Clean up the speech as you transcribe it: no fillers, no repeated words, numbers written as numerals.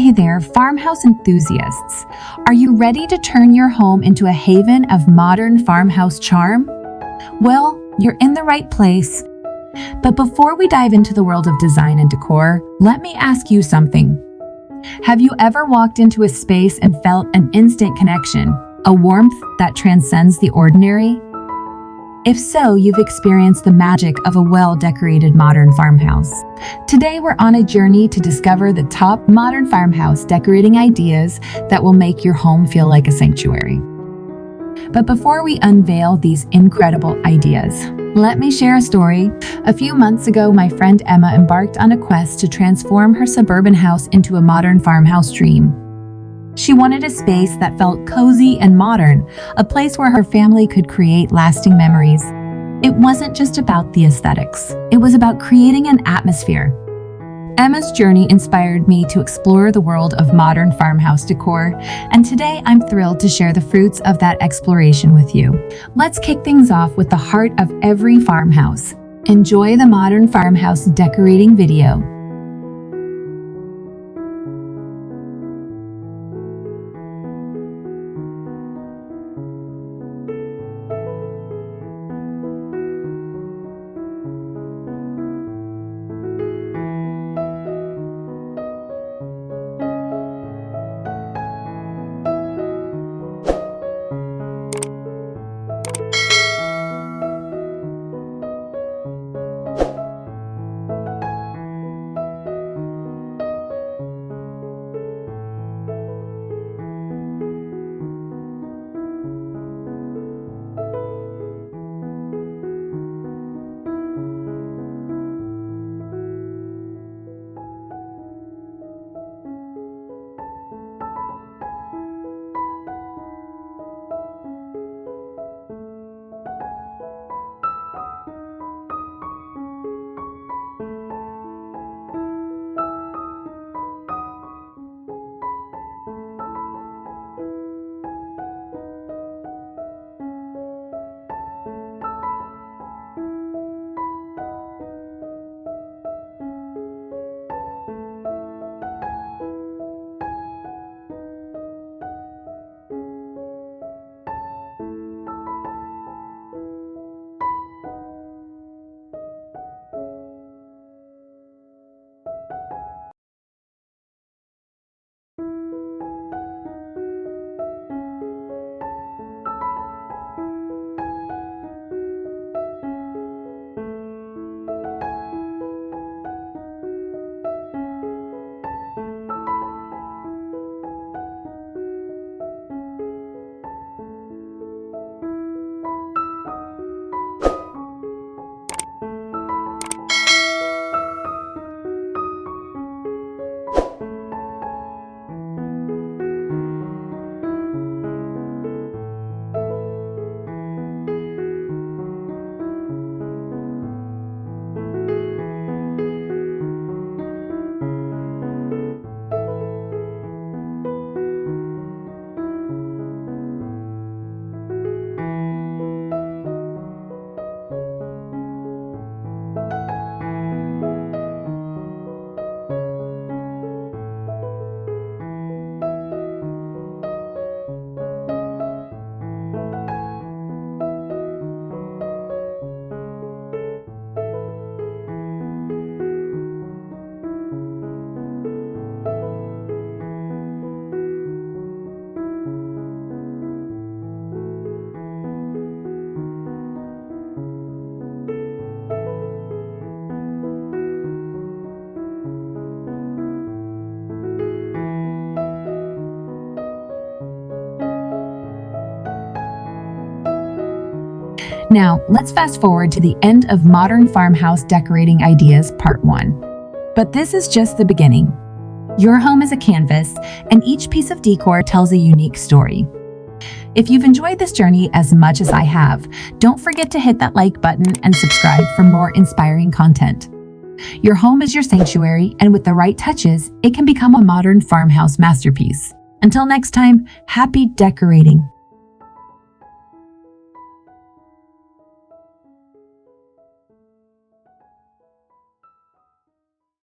Hey there, farmhouse enthusiasts. Are you ready to turn your home into a haven of modern farmhouse charm? Well, you're in the right place. But before we dive into the world of design and decor, let me ask you something. Have you ever walked into a space and felt an instant connection, a warmth that transcends the ordinary? If so, you've experienced the magic of a well-decorated modern farmhouse. Today, we're on a journey to discover the top modern farmhouse decorating ideas that will make your home feel like a sanctuary. But before we unveil these incredible ideas, let me share a story. A few months ago, my friend Emma embarked on a quest to transform her suburban house into a modern farmhouse dream. She wanted a space that felt cozy and modern, a place where her family could create lasting memories. It wasn't just about the aesthetics. It was about creating an atmosphere. Emma's journey inspired me to explore the world of modern farmhouse decor, and today I'm thrilled to share the fruits of that exploration with you. Let's kick things off with the heart of every farmhouse. Enjoy the modern farmhouse decorating video. Now, let's fast forward to the end of Modern Farmhouse Decorating Ideas Part 1. But this is just the beginning. Your home is a canvas, and each piece of decor tells a unique story. If you've enjoyed this journey as much as I have, don't forget to hit that like button and subscribe for more inspiring content. Your home is your sanctuary, and with the right touches, it can become a modern farmhouse masterpiece. Until next time, happy decorating!